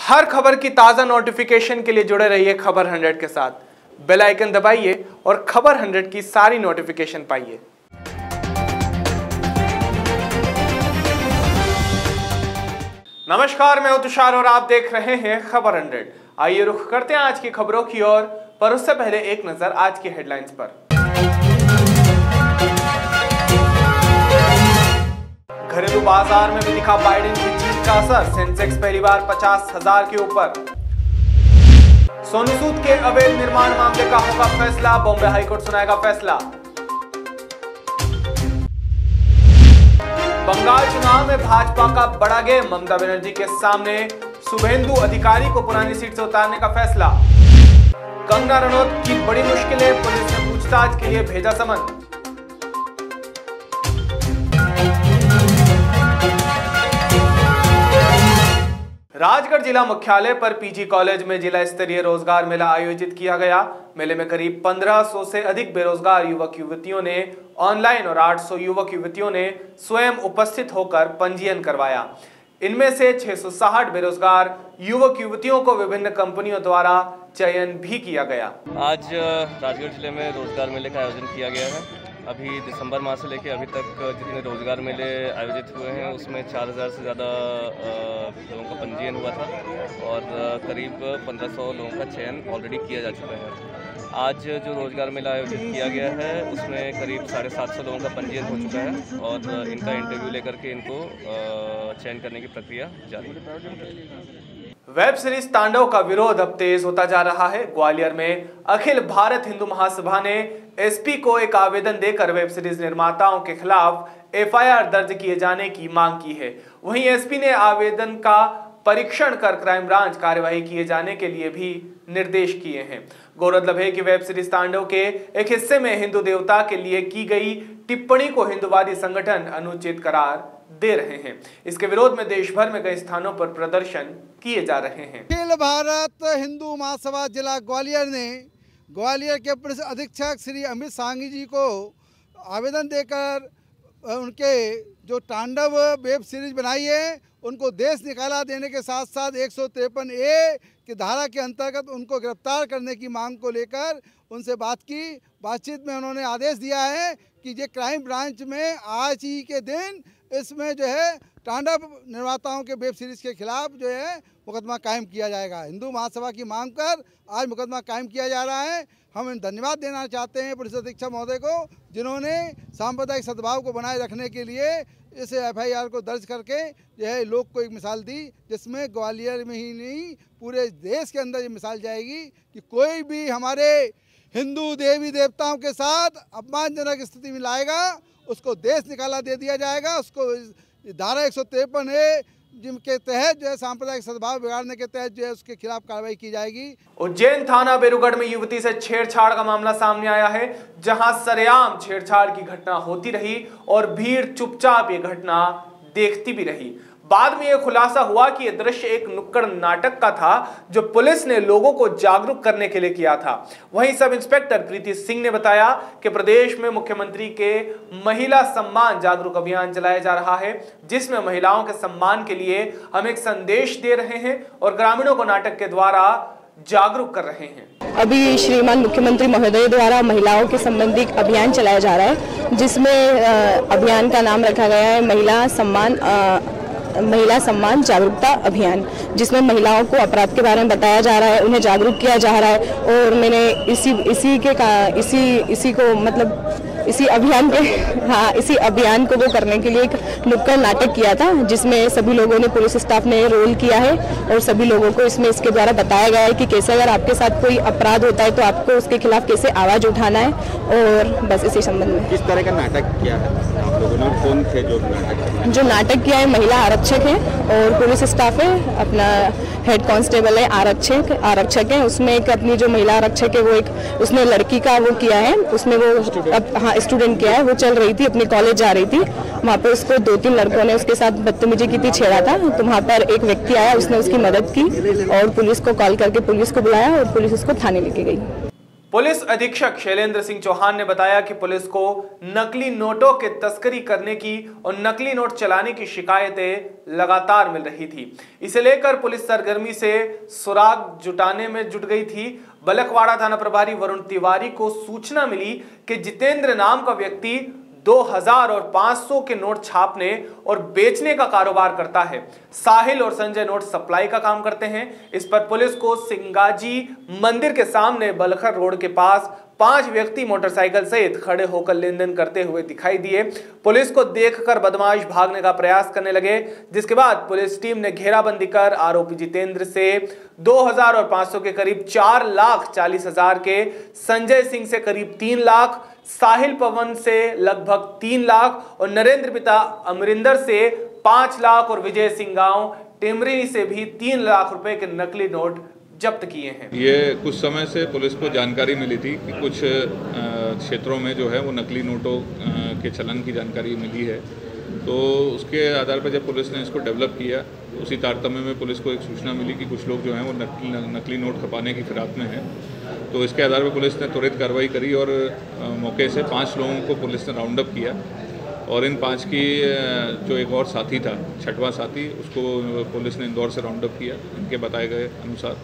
हर खबर की ताज़ा नोटिफिकेशन के लिए जुड़े रहिए खबर 100 के साथ। बेल आइकन दबाइए और खबर 100 की सारी नोटिफिकेशन पाइए। नमस्कार, मैं तुषार और आप देख रहे हैं खबर 100। आइए रुख करते हैं आज की खबरों की ओर, पर उससे पहले एक नजर आज की हेडलाइंस पर। घरेलू बाजार में भी दिखा बाइडेन की जीत का असर, सेंसेक्स पहली बार 50,000 के ऊपर। सोनू सूद के अवैध निर्माण मामले का होगा फैसला, बॉम्बे हाईकोर्ट सुनाएगा फैसला। बंगाल चुनाव में भाजपा का बड़ा गेम, ममता बनर्जी के सामने शुभेंदु अधिकारी को पुरानी सीट से उतारने का फैसला। कंगना रनौत की बड़ी मुश्किलें, पुलिस ने पूछताछ के लिए भेजा समन। राजगढ़ जिला मुख्यालय पर पीजी कॉलेज में जिला स्तरीय रोजगार मेला आयोजित किया गया। मेले में करीब 1500 से अधिक बेरोजगार युवक युवतियों ने ऑनलाइन और 800 युवक युवतियों ने स्वयं उपस्थित होकर पंजीयन करवाया। इनमें से 660 बेरोजगार युवक युवतियों को विभिन्न कंपनियों द्वारा चयन भी किया गया। आज राजगढ़ जिले में रोजगार मेले का आयोजन किया गया है। अभी दिसंबर माह से लेकर अभी तक जितने रोजगार मेले आयोजित हुए हैं उसमें 4000 से ज़्यादा लोगों का पंजीयन हुआ था और करीब 1500 लोगों का चयन ऑलरेडी किया जा चुका है। आज जो रोजगार मेला आयोजित किया गया है उसमें करीब 750 लोगों का पंजीयन हो चुका है और इनका इंटरव्यू लेकर के इनको चयन करने की प्रक्रिया जारी है। वेब सीरीज तांडव का विरोध अब तेज होता जा रहा है। ग्वालियर में अखिल भारत हिंदू महासभा ने एसपी को एक आवेदन देकर वेब सीरीज निर्माताओं के खिलाफ एफआईआर दर्ज किए जाने की मांग की है। वहीं एसपी ने आवेदन का परीक्षण कर क्राइम ब्रांच कार्यवाही किए जाने के लिए भी निर्देश किए हैं। गौरतलब है कि वेब सीरीज तांडव के एक हिस्से में हिंदू देवता के लिए की गई टिप्पणी को हिंदूवादी संगठन अनुचित करार दे रहे हैं। इसके विरोध में देश भर में कई स्थानों पर प्रदर्शन किए जा रहे हैं। अखिल भारत हिंदू महासभा जिला ग्वालियर ने ग्वालियर के पुलिस अधीक्षक श्री अमित सांगी जी को आवेदन देकर उनके जो तांडव वेब सीरीज बनाई है उनको देश निकाला देने के साथ साथ 153A की धारा के अंतर्गत उनको गिरफ्तार करने की मांग को लेकर उनसे बातचीत में उन्होंने आदेश दिया है कि ये क्राइम ब्रांच में आज ही के दिन इसमें जो है तांडव निर्माताओं के वेब सीरीज के खिलाफ जो है मुकदमा कायम किया जाएगा। हिंदू महासभा की मांग कर आज मुकदमा कायम किया जा रहा है। हम धन्यवाद देना चाहते हैं पुलिस अधीक्षक महोदय को, जिन्होंने सांप्रदायिक सद्भाव को बनाए रखने के लिए इस एफआईआर को दर्ज करके जो है लोग को एक मिसाल दी, जिसमें ग्वालियर में ही नहीं पूरे देश के अंदर ये मिसाल जाएगी कि कोई भी हमारे हिंदू देवी देवताओं के साथ अपमानजनक स्थिति में लाएगा उसको देश निकाला दे दिया जाएगा। उसको धारा 153A जिनके तहत जो है सांप्रदायिक सद्भाव बिगाड़ने के तहत जो है उसके खिलाफ कार्रवाई की जाएगी। उज्जैन थाना बेरूगढ़ में युवती से छेड़छाड़ का मामला सामने आया है, जहां सरेआम छेड़छाड़ की घटना होती रही और भीड़ चुपचाप ये घटना देखती भी रही। बाद में यह खुलासा हुआ कि यह दृश्य एक नुक्कड़ नाटक का था जो पुलिस ने लोगों को जागरूक करने के लिए किया था। वहीं सब इंस्पेक्टर प्रीति सिंह ने बताया कि प्रदेश में मुख्यमंत्री के महिला सम्मान जागरूक अभियान चलाया जा रहा है, जिसमें महिलाओं के सम्मान के लिए हम एक संदेश दे रहे हैं और ग्रामीणों को नाटक के द्वारा जागरूक कर रहे हैं। अभी श्रीमान मुख्यमंत्री महोदय द्वारा महिलाओं के संबंधी अभियान चलाया जा रहा है, जिसमें अभियान का नाम रखा गया है महिला सम्मान जागरूकता अभियान, जिसमें महिलाओं को अपराध के बारे में बताया जा रहा है, उन्हें जागरूक किया जा रहा है। और मैंने इसी अभियान को वो करने के लिए एक नुक्कड़ नाटक किया था, जिसमें सभी लोगों ने पुलिस स्टाफ ने रोल किया है और सभी लोगों को इसमें इसके द्वारा बताया गया है कि कैसे अगर आपके साथ कोई अपराध होता है तो आपको उसके खिलाफ कैसे आवाज़ उठाना है। और बस इसी संबंध में किस तरह का नाटक किया है आप लोगों ने, कौन थे जो नाटक किया है? महिला आरक्षक है और पुलिस स्टाफ है, अपना हेड कांस्टेबल है, आरक्षक है। उसमें एक अपनी जो महिला आरक्षक है वो एक उसने लड़की का वो किया है, उसमें वो स्टूडेंट किया है, वो चल रही थी अपनी कॉलेज जा रही थी, वहाँ पर उसको 2-3 लड़कों ने उसके साथ बदतमीजी की थी, छेड़ा था। तो वहाँ पर एक व्यक्ति आया, उसने उसकी मदद की और पुलिस को कॉल करके पुलिस को बुलाया और पुलिस उसको थाने लेके गई। पुलिस अधीक्षक शैलेंद्र सिंह चौहान ने बताया कि पुलिस को नकली नोटों के तस्करी करने की और नकली नोट चलाने की शिकायतें लगातार मिल रही थी। इसे लेकर पुलिस सरगर्मी से सुराग जुटाने में जुट गई थी। बलकवाड़ा थाना प्रभारी वरुण तिवारी को सूचना मिली कि जितेंद्र नाम का व्यक्ति 2000 और 500 के नोट छापने और बेचने का कारोबार करता है। साहिल और संजय नोट सप्लाई का काम करते हैं। इस पर पुलिस को सिंगाजी मंदिर के सामने बलखर रोड के पास 5 व्यक्ति मोटरसाइकिल सहित खड़े होकर लेन देन करते हुए दिखाई दिए। पुलिस को देखकर बदमाश भागने का प्रयास करने लगे, जिसके बाद पुलिस टीम ने घेराबंदी कर आरोपी जितेंद्र से 2000 और 500 के करीब 4,40,000 के, संजय सिंह से करीब 3 लाख, साहिल पवन से लगभग 3 लाख और नरेंद्र पिता अमरिंदर से 5 लाख और विजय सिंह गांव टिमरी से भी 3 लाख रुपए के नकली नोट जब्त किए हैं। ये कुछ समय से पुलिस को जानकारी मिली थी कि कुछ क्षेत्रों में जो है वो नकली नोटों के चलन की जानकारी मिली है, तो उसके आधार पर जब पुलिस ने इसको डेवलप किया, उसी तारतम्य में पुलिस को एक सूचना मिली कि कुछ लोग जो हैं वो नकली नोट खपाने की फिराक में हैं। तो इसके आधार पर पुलिस ने त्वरित कार्रवाई करी और मौके से 5 लोगों को पुलिस ने राउंड अप किया और इन 5 की जो एक और साथी था, 6वां साथी, उसको पुलिस ने इंदौर से राउंड अप किया इनके बताए गए अनुसार।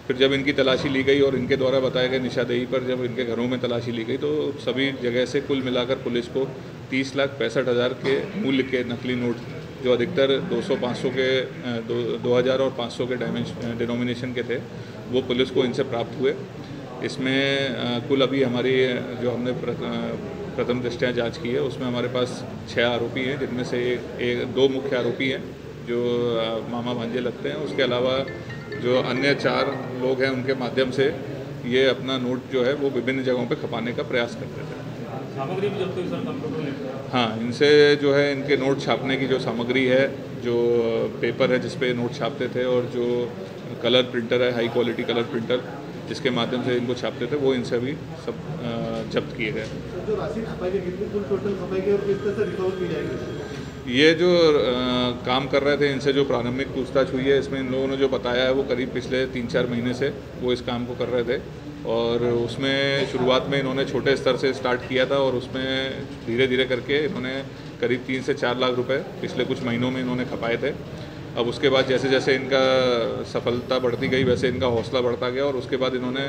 फिर जब इनकी तलाशी ली गई और इनके द्वारा बताए गए निशानदेही पर जब इनके घरों में तलाशी ली गई, तो सभी जगह से कुल मिलाकर पुलिस को 30,65,000 के मूल्य के नकली नोट, जो अधिकतर 200-500 के 2000 और 500 के डिनोमिनेशन के थे, वो पुलिस को इनसे प्राप्त हुए। इसमें कुल अभी हमारी जो हमने प्रथम दृष्टया जांच की है, उसमें हमारे पास 6 आरोपी हैं, जिनमें से 2 मुख्य आरोपी हैं जो मामा भांजे लगते हैं। उसके अलावा जो अन्य 4 लोग हैं, उनके माध्यम से ये अपना नोट जो है वो विभिन्न जगहों पे खपाने का प्रयास करते थे। सामग्री भी जब्त हुई सर कंप्यूटर में? हाँ, इनसे जो है इनके नोट छापने की जो सामग्री है, जो पेपर है जिसपे नोट छापते थे और जो कलर प्रिंटर है, हाई क्वालिटी कलर प्रिंटर जिसके माध्यम से इनको छापते थे, वो इनसे भी सब जब्त किए गए। जो राशि खपाई गई, कितनी कुल टोटल खपाई गई और किस तरह से रिकवर की जाएगी? ये जो काम कर रहे थे, इनसे जो प्रारंभिक पूछताछ हुई है, इसमें इन लोगों ने जो बताया है वो करीब पिछले 3-4 महीने से वो इस काम को कर रहे थे और उसमें शुरुआत में इन्होंने छोटे स्तर से स्टार्ट किया था और उसमें धीरे धीरे करके इन्होंने करीब 3 से 4 लाख रुपए पिछले कुछ महीनों में इन्होंने खपाए थे। अब उसके बाद जैसे जैसे इनका सफलता बढ़ती गई, वैसे इनका हौसला बढ़ता गया और उसके बाद इन्होंने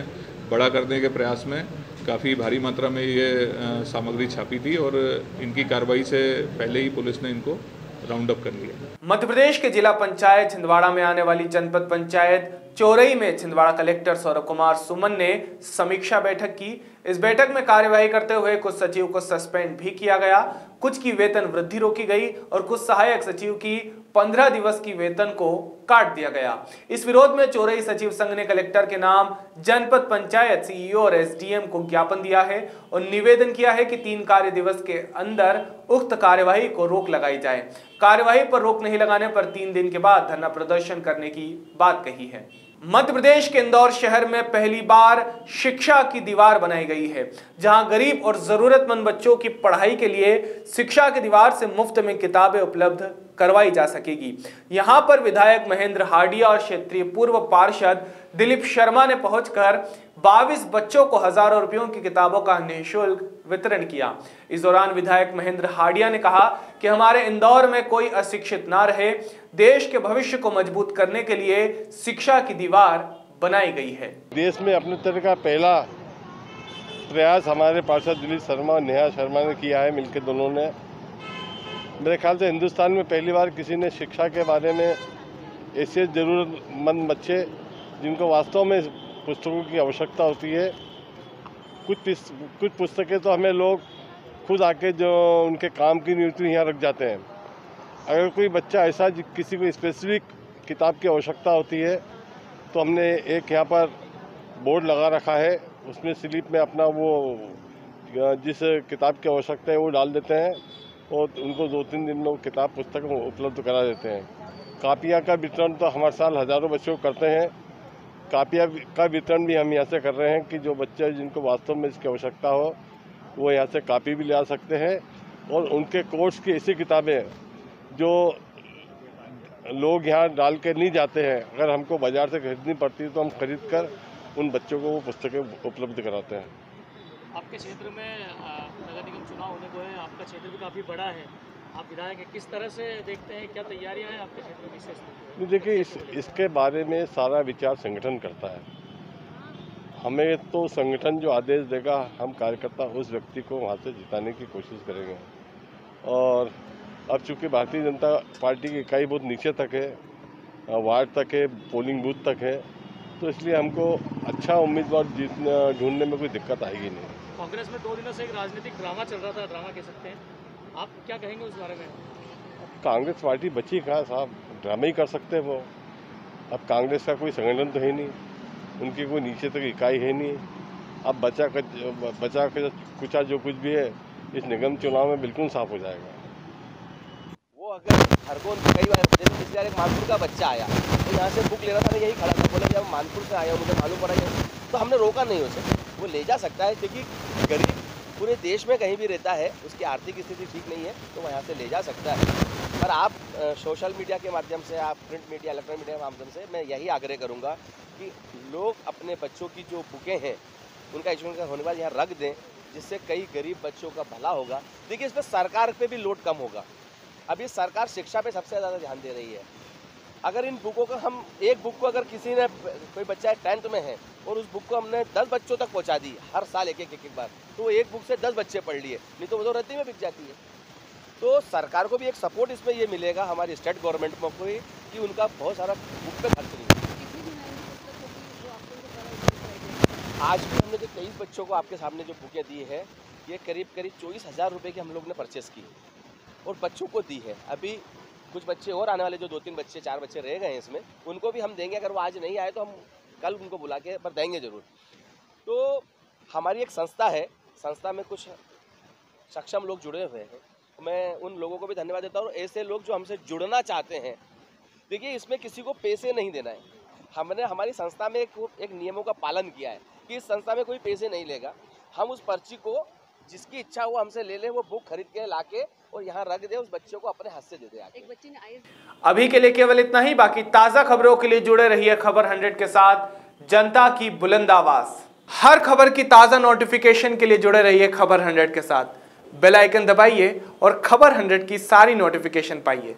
बड़ा करने के प्रयास में काफ़ी भारी मात्रा में ये सामग्री छापी थी और इनकी कार्रवाई से पहले ही पुलिस ने इनको राउंड अप कर लिया। मध्य प्रदेश के जिला पंचायत छिंदवाड़ा में आने वाली जनपद पंचायत चौरई में छिंदवाड़ा कलेक्टर सौरभ कुमार सुमन ने समीक्षा बैठक की। इस बैठक में कार्यवाही करते हुए कुछ सचिव को सस्पेंड भी किया गया, कुछ की वेतन वृद्धि रोकी गई और कुछ सहायक सचिव की 15 दिवस की वेतन को काट दिया गया। इस विरोध में चौरई सचिव संघ ने कलेक्टर के नाम जनपद पंचायत सीईओ और एसडीएम को ज्ञापन दिया है और निवेदन किया है कि 3 कार्य दिवस के अंदर उक्त कार्यवाही को रोक लगाई जाए। कार्यवाही पर रोक नहीं लगाने पर 3 दिन के बाद धरना प्रदर्शन करने की बात कही है। मध्य प्रदेश के इंदौर शहर में पहली बार शिक्षा की दीवार बनाई गई है, जहां गरीब और जरूरतमंद बच्चों की पढ़ाई के लिए शिक्षा की दीवार से मुफ्त में किताबें उपलब्ध करवाई जा सकेगी। यहां पर विधायक महेंद्र हार्डिया और क्षेत्रीय पूर्व पार्षद दिलीप शर्मा ने पहुंचकर 22 बच्चों को हजारों रुपयों की किताबों का निःशुल्क वितरण किया। इस दौरान विधायक महेंद्र हार्डिया ने कहा कि हमारे इंदौर में कोई अशिक्षित ना रहे, देश के भविष्य को मजबूत करने के लिए शिक्षा की दीवार बनाई गई है। देश में अपने तरह का पहला प्रयास हमारे पार्षद दिलीप शर्मा और नेहा शर्मा ने किया है, मिलकर दोनों ने। मेरे ख्याल से हिंदुस्तान में पहली बार किसी ने शिक्षा के बारे में ऐसे ज़रूरतमंद बच्चे जिनको वास्तव में पुस्तकों की आवश्यकता होती है, कुछ पुस्तकें तो हमें लोग खुद आके जो उनके काम की नहीं होती यहाँ रख जाते हैं। अगर कोई बच्चा ऐसा किसी को स्पेसिफिक किताब की आवश्यकता होती है तो हमने एक यहाँ पर बोर्ड लगा रखा है, उसमें स्लिप में अपना वो जिस किताब की आवश्यकता है वो डाल देते हैं और उनको 2-3 दिन में किताब पुस्तक उपलब्ध करा देते हैं। कापियाँ का वितरण तो हर साल हज़ारों बच्चों को करते हैं। कापियाँ का वितरण भी हम यहाँ से कर रहे हैं कि जो बच्चे जिनको वास्तव में इसकी आवश्यकता हो वो यहाँ से कापी भी ले आ सकते हैं और उनके कोर्स की ऐसी किताबें जो लोग यहाँ डाल के नहीं जाते हैं, अगर हमको बाज़ार से खरीदनी पड़ती है तो हम खरीद कर उन बच्चों को वो पुस्तकें उपलब्ध कराते हैं। आपके क्षेत्र में नगर निगम चुनाव होने को है, आपका क्षेत्र भी काफ़ी बड़ा है, आप विधायक हैं, किस तरह से देखते हैं, क्या तैयारियां हैं आपके क्षेत्र में विशेष? देखिए, इसके बारे में सारा विचार संगठन करता है। हमें तो संगठन जो आदेश देगा, हम कार्यकर्ता उस व्यक्ति को वहाँ से जिताने की कोशिश करेंगे। और अब चूँकि भारतीय जनता पार्टी की इकाई बहुत नीचे तक है, वार्ड तक है, पोलिंग बूथ तक है, तो इसलिए हमको अच्छा उम्मीदवार ढूंढने में कोई दिक्कत आएगी नहीं। कांग्रेस में 2 दिनों से एक राजनीतिक ड्रामा चल रहा था, ड्रामा कह सकते हैं, आप क्या कहेंगे उस बारे में? कांग्रेस पार्टी बची कहाँ साहब, ड्रामा ही कर सकते हैं वो। अब कांग्रेस का कोई संगठन तो है नहीं, उनकी कोई नीचे तक इकाई है नहीं। अब बचा कुचा जो कुछ भी है इस निगम चुनाव में बिल्कुल साफ हो जाएगा। वो अगर खरगोन कई बार, जैसे पिछले बार एक मानपुर का बच्चा आया तो यहाँ से बुक ले रहा था, मैं यही खड़ा था, बोला जब मानपुर से आया मुझे मालूम पड़ा तो हमने रोका नहीं उसे। वो ले जा सकता है क्योंकि गरीब पूरे देश में कहीं भी रहता है, उसकी आर्थिक स्थिति ठीक नहीं है तो वह यहाँ से ले जा सकता है। पर आप सोशल मीडिया के माध्यम से, आप प्रिंट मीडिया, इलेक्ट्रॉनिक मीडिया के माध्यम से मैं यही आग्रह करूँगा कि लोग अपने बच्चों की जो बुकें हैं उनका इशू होने के बाद यहाँ रख दें, जिससे कई गरीब बच्चों का भला होगा। देखिए, इसमें सरकार पे भी लोड कम होगा। अभी सरकार शिक्षा पे सबसे ज़्यादा ध्यान दे रही है। अगर इन बुकों का हम, एक बुक को अगर किसी ने, कोई बच्चा 10th में है और उस बुक को हमने 10 बच्चों तक पहुंचा दी हर साल एक बार, तो वो एक बुक से 10 बच्चे पढ़ लिए, नहीं तो वो तो रद्दी में बिक जाती है। तो सरकार को भी एक सपोर्ट इसमें ये मिलेगा, हमारी स्टेट गवर्नमेंट को कि उनका बहुत सारा बुक पे खर्च नहीं है। आज भी हमने जो 23 बच्चों को आपके सामने जो बुकें दी है, ये करीब 24,000 रुपये की हम लोग ने परचेस की और बच्चों को दी है। अभी कुछ बच्चे और आने वाले, जो 2-3 बच्चे 4 बच्चे रह गए हैं इसमें, उनको भी हम देंगे। अगर वो आज नहीं आए तो हम कल उनको बुला के पर देंगे ज़रूर। तो हमारी एक संस्था है, संस्था में कुछ सक्षम लोग जुड़े हुए हैं, मैं उन लोगों को भी धन्यवाद देता हूँ। ऐसे लोग जो हमसे जुड़ना चाहते हैं, देखिए इसमें किसी को पैसे नहीं देना है। हमने हमारी संस्था में एक नियमों का पालन किया है कि इस संस्था में कोई पैसे नहीं लेगा। हम उस पर्ची को जिसकी इच्छा हो हमसे ले ले, वो बुक खरीद के लाके और यहाँ रख दे, उस बच्चों को अपने हाथ से दे दे। एक बच्चे ने अभी के लिए केवल इतना ही। बाकी ताजा खबरों के लिए जुड़े रहिए खबर 100 के साथ, जनता की बुलंद आवाज। हर खबर की ताजा नोटिफिकेशन के लिए जुड़े रहिए खबर 100 के साथ। बेल आइकन दबाइए और खबर 100 की सारी नोटिफिकेशन पाइए।